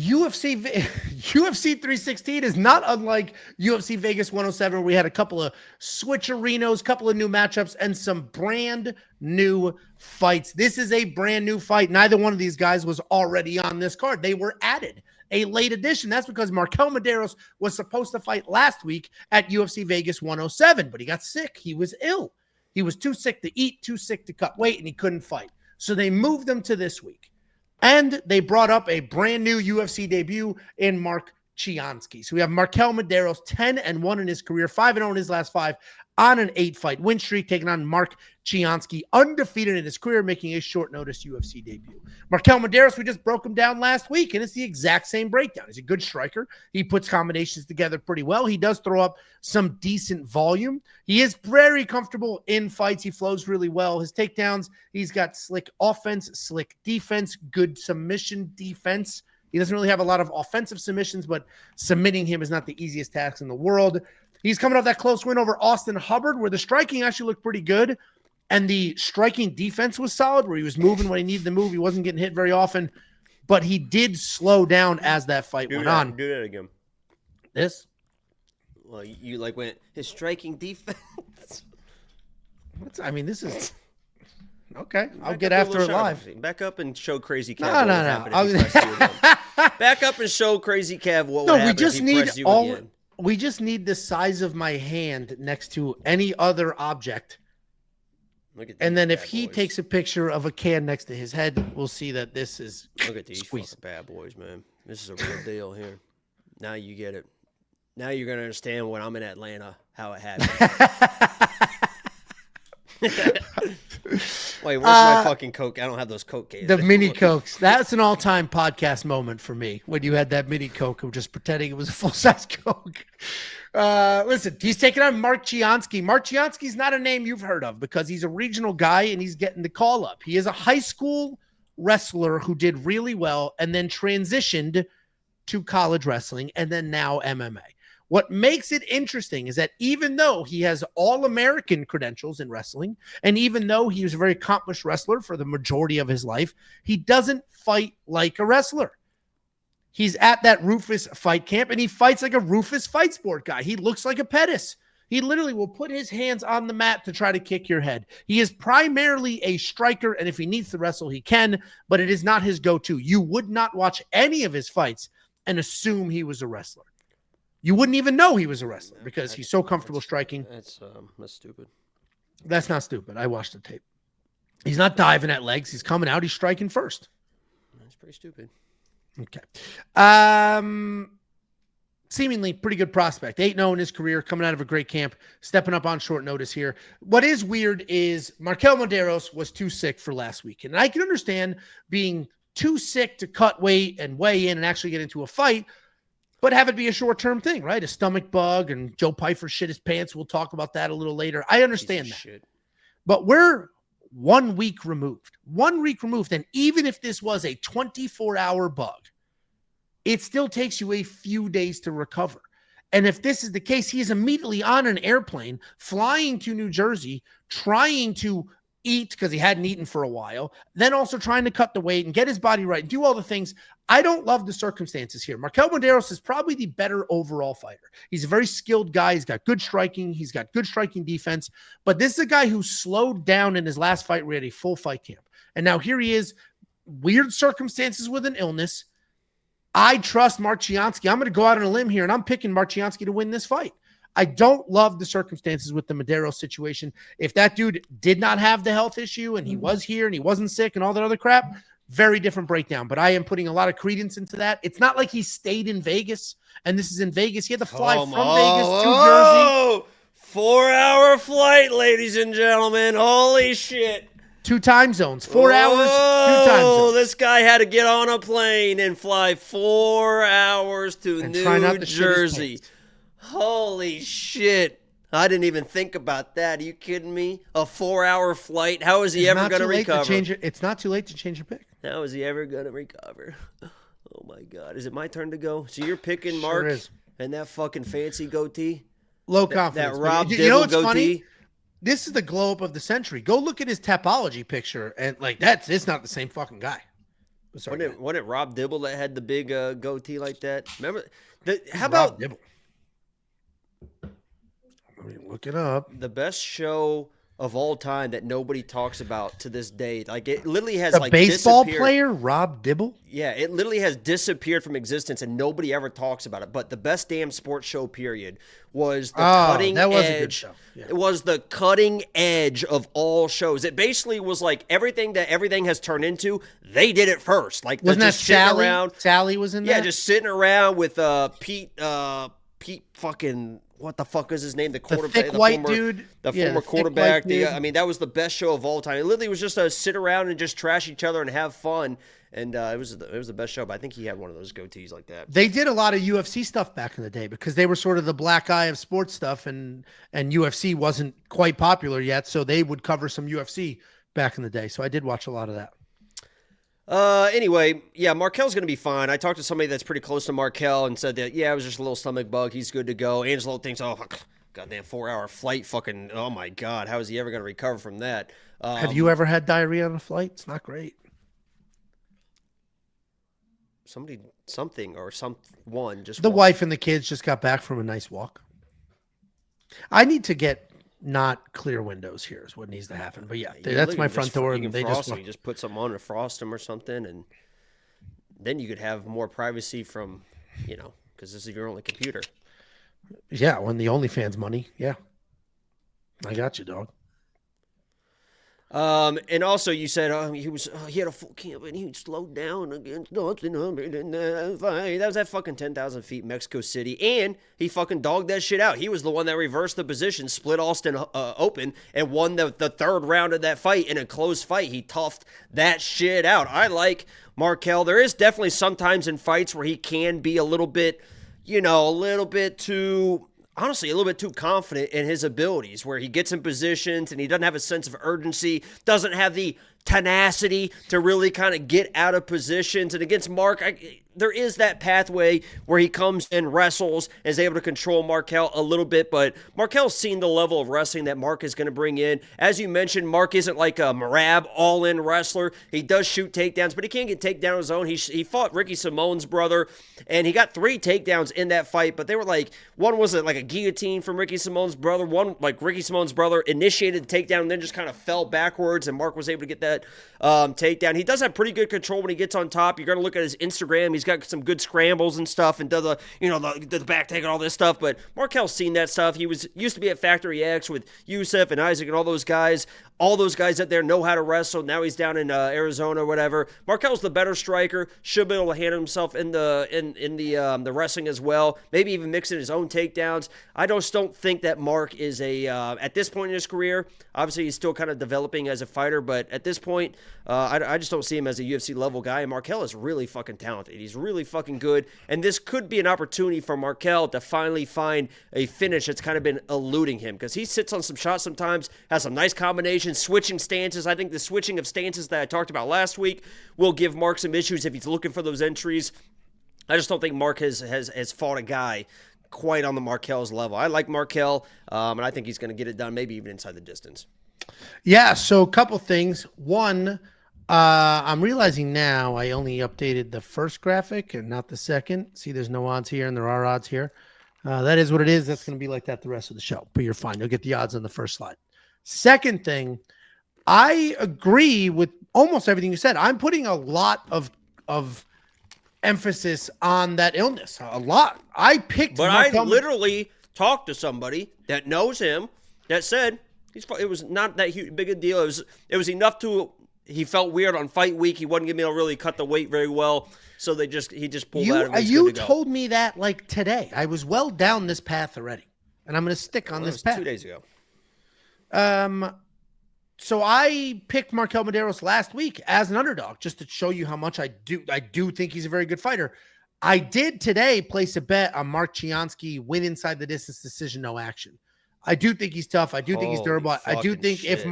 UFC 316 is not unlike UFC Vegas 107, where we had a couple of switcherinos, couple of new matchups, and some brand new fights. This is a brand new fight. Neither one of these guys was already on this card. They were added, a late addition. That's because Marquel Mederos was supposed to fight last week at UFC Vegas 107, but he got sick. He was ill. He was too sick to eat, too sick to cut weight, and he couldn't fight. So they moved him to this week. And they brought up a brand new UFC debut in Mark Choinski. So we have Marquel Mederos, 10-1 in his career, 5-0 in his last 5, on an 8-fight win streak, taking on Mark Choinski, undefeated in his career, making a short-notice UFC debut. Marquel Mederos, we just broke him down last week, and it's the exact same breakdown. He's a good striker. He puts combinations together pretty well. He does throw up some decent volume. He is very comfortable in fights. He flows really well. His takedowns, he's got slick offense, slick defense, good submission defense. He doesn't really have a lot of offensive submissions, but submitting him is not the easiest task in the world. He's coming off that close win over Austin Hubbard, where the striking actually looked pretty good, and the striking defense was solid, where he was moving when he needed to move. He wasn't getting hit very often, but he did slow down as that fight went on. Do that again. This? Well, you like went his striking defense. This is okay. I'll get after it live. Back up and show Crazy Cav. No. Back up and show Crazy Cav what would happen if he pressed you again. We just need the size of my hand next to any other object. And then if he takes a picture of a can next to his head, we'll see that this is Look at these fucking bad boys, man. This is a real deal here. Now you get it. Now you're going to understand when I'm in Atlanta, how it happened. Wait, where's my fucking Coke? I don't have those Coke cans. The mini Cokes. That's an all-time podcast moment for me, when you had that mini Coke of just pretending it was a full-size Coke. Listen, he's taking on Mark Choinski. Mark Choinski's not a name you've heard of because he's a regional guy and he's getting the call up. He is a high school wrestler who did really well and then transitioned to college wrestling and then now MMA. What makes it interesting is that even though he has all-American credentials in wrestling, and even though he was a very accomplished wrestler for the majority of his life, he doesn't fight like a wrestler. He's at that Rufus fight camp, and he fights like a Rufus fight sport guy. He looks like a Pettis. He literally will put his hands on the mat to try to kick your head. He is primarily a striker, and if he needs to wrestle, he can, but it is not his go-to. You would not watch any of his fights and assume he was a wrestler. You wouldn't even know he was a wrestler because he's so comfortable striking. That's stupid. That's not stupid. I watched the tape. He's not diving at legs. He's coming out. He's striking first. That's pretty stupid. Okay. Seemingly pretty good prospect. 8-0 in his career, coming out of a great camp, stepping up on short notice here. What is weird is Marquel Mederos was too sick for last week. And I can understand being too sick to cut weight and weigh in and actually get into a fight, but have it be a short-term thing, right? A stomach bug, and Joe Pyfer shit his pants. We'll talk about that a little later. I understand that. Shit. But we're 1 week removed. 1 week removed. And even if this was a 24-hour bug, it still takes you a few days to recover. And if this is the case, he is immediately on an airplane, flying to New Jersey, trying to eat because he hadn't eaten for a while, then also trying to cut the weight and get his body right and do all the things. I don't love the circumstances here. Marquel Mederos is probably the better overall fighter. He's a very skilled guy. He's got good striking. He's got good striking defense. But this is a guy who slowed down in his last fight where he had a full fight camp. And now here he is, weird circumstances with an illness. I trust Mark Choinski. I'm going to go out on a limb here, and I'm picking Mark Choinski to win this fight. I don't love the circumstances with the Mederos situation. If that dude did not have the health issue and he was here and he wasn't sick and all that other crap, very different breakdown. But I am putting a lot of credence into that. It's not like he stayed in Vegas, and this is in Vegas. He had to fly from Vegas to Jersey. 4-hour flight, ladies and gentlemen. Holy shit. 2 time zones. 4 hours, 2 time zones. This guy had to get on a plane and fly 4 hours to New Jersey. Holy shit. I didn't even think about that. Are you kidding me? A 4-hour flight? How is he ever going to recover? It's not too late to change your pick. How is he ever going to recover? Oh, my God. Is it my turn to go? So you're picking Mark and that fucking fancy goatee? Low confidence. That Rob Dibble goatee? Funny? This is the glow up of the century. Go look at his Tapology picture, and like it's not the same fucking guy. Sorry, wasn't it Rob Dibble that had the big goatee like that? Remember? How Rob about Dibble? Let me look it up. the best show of all time that nobody talks about to this day? Like it literally has The like baseball disappeared. player, Rob Dibble? Yeah, it literally has disappeared from existence and nobody ever talks about it. But the best damn sports show, period, was the cutting that was edge. a good show. Yeah. It was the cutting edge of all shows. It basically was like everything that everything has turned into, they did it first. Like Wasn't that just sitting Sally? around. Sally was in Yeah, that? just sitting around with Pete fucking what the fuck is his name? The quarterback, thick white dude. the Yeah, former thick quarterback. white dude. I mean, that was the best show of all time. It literally was just a sit around and just trash each other and have fun. And it was the best show. But I think he had one of those goatees like that. They did a lot of UFC stuff back in the day because they were sort of the black eye of sports stuff, and UFC wasn't quite popular yet, so they would cover some UFC back in the day. So I did watch a lot of that. Anyway, yeah, Markel's going to be fine. I talked to somebody that's pretty close to Markel and said that, yeah, it was just a little stomach bug. He's good to go. Angelo thinks, oh, goddamn 4-hour flight fucking, oh my God, how is he ever going to recover from that? Have you ever had diarrhea on a flight? It's not great. Someone just the wife and the kids just got back from a nice walk. I need to get not clear windows here is what needs to happen. But yeah, that's my front door. You And can they frost them. You just put something on to frost them or something, and then you could have more privacy from, because this is your only computer. Yeah, when the OnlyFans money. Yeah, I got you, dog. And also you said he had a full camp and he slowed down against Austin 105. That was at fucking 10,000 feet, Mexico City, and he fucking dogged that shit out. He was the one that reversed the position, split Austin open, and won the third round of that fight in a close fight. He toughed that shit out. I like Markel. There is definitely sometimes in fights where he can be a little bit too confident in his abilities, where he gets in positions and he doesn't have a sense of urgency, doesn't have the tenacity to really kind of get out of positions. And against Mark, there is that pathway where he comes and wrestles, is able to control Markel a little bit, but Markel's seen the level of wrestling that Mark is going to bring in. As you mentioned, Mark isn't like a Marab all-in wrestler. He does shoot takedowns, but he can't get takedown on his own. He fought Ricky Simone's brother, and he got 3 takedowns in that fight, but they were like, one was like a guillotine from Ricky Simone's brother, one like Ricky Simone's brother initiated the takedown and then just kind of fell backwards, and Mark was able to get that takedown. He does have pretty good control when he gets on top. You're going to look at his Instagram. He's got some good scrambles and stuff and does the back take and all this stuff, but Markel's seen that stuff. He used to be at Factory X with Yusuf and Isaac and all those guys. All those guys out there know how to wrestle. Now he's down in Arizona or whatever. Markel's the better striker. Should be able to handle himself in the wrestling as well. Maybe even mixing his own takedowns. I just don't think that Mark is at this point in his career. Obviously, he's still kind of developing as a fighter, but at this point, I just don't see him as a UFC level guy. And Markel is really fucking talented. He's really fucking good, and this could be an opportunity for Markel to finally find a finish that's kind of been eluding him, because he sits on some shots sometimes, has some nice combinations, switching stances. I think the switching of stances that I talked about last week will give Mark some issues if he's looking for those entries. I just don't think Mark has fought a guy quite on the Markel's level. I like Markel, and I think he's going to get it done, maybe even inside the distance. Yeah, so a couple things. One, I'm realizing now I only updated the first graphic and not the second. See, there's no odds here, and there are odds here. That is what it is. That's going to be like that the rest of the show, but you're fine. You'll get the odds on the first slide. Second thing, I agree with almost everything you said. I'm putting a lot of emphasis on that illness. A lot. I picked, but I literally talked to somebody that knows him that said it was not that big a deal. It was enough to. He felt weird on fight week. He wasn't able to really cut the weight very well, so he just pulled out of it. You told me that like today. I was well down this path already, and I'm going to stick on this path. 2 days ago. So I picked Marquel Mederos last week as an underdog, just to show you how much I do think he's a very good fighter. I did today place a bet on Mark Choinski win inside the distance decision, no action. I do think he's tough. I do think he's durable. I do think if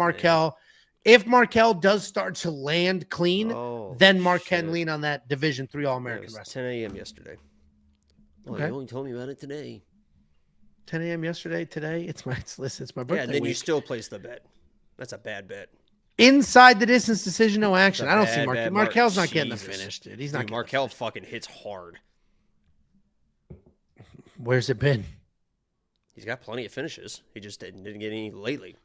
Marquel does start to land clean, then Mark can lean on that Division III All-American wrestling. 10 a.m. yesterday. Okay. You only told me about it today. 10 a.m. yesterday, today. It's my birthday. Yeah, and then week. you still place the bet. That's a bad bet. Inside the distance decision, no action. I don't see bad Markel's not getting the finish, dude. He's not. Dude, Marquel fucking hits hard. Where's it been? He's got plenty of finishes. He just didn't get any lately.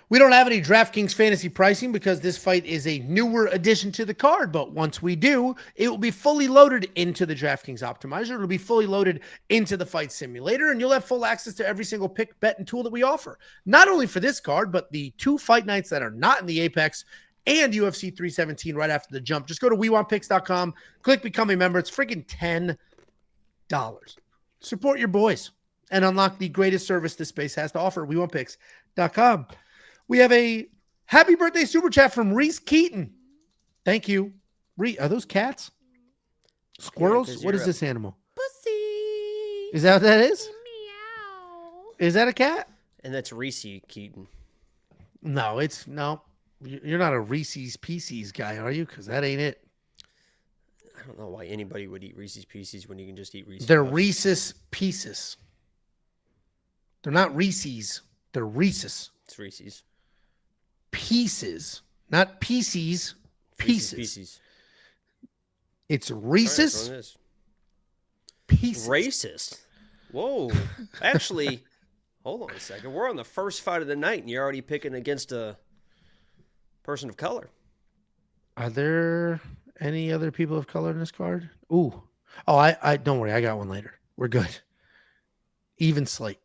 We don't have any DraftKings fantasy pricing because this fight is a newer addition to the card. But once we do, it will be fully loaded into the DraftKings Optimizer. It'll be fully loaded into the fight simulator, and you'll have full access to every single pick, bet, and tool that we offer. Not only for this card, but the 2 fight nights that are not in the Apex and UFC 317 right after the jump. Just go to WeWantPicks.com, click Become a Member. It's freaking $10. Support your boys and unlock the greatest service this space has to offer. WeWantPicks.com. We have a happy birthday super chat from Reese Keaton. Thank you. Are those cats? Squirrels? Yeah, what is this animal? Pussy. Is that what that is? Meow. Is that a cat? And that's Reese Keaton. No, you're not a Reese's Pieces guy, are you? Because that ain't it. I don't know why anybody would eat Reese's Pieces when you can just eat Reese's. They're Puffs. Reese's Pieces. They're not Reese's. They're Reese's. It's Reese's. Pieces, not pieces. Pieces. It's Reese's. Right, it Pieces. Racist. Whoa. Actually, hold on a second. We're on the first fight of the night, and you're already picking against a person of color. Are there any other people of color in this card? Ooh. Oh, I don't worry. I got one later. We're good. Even slate.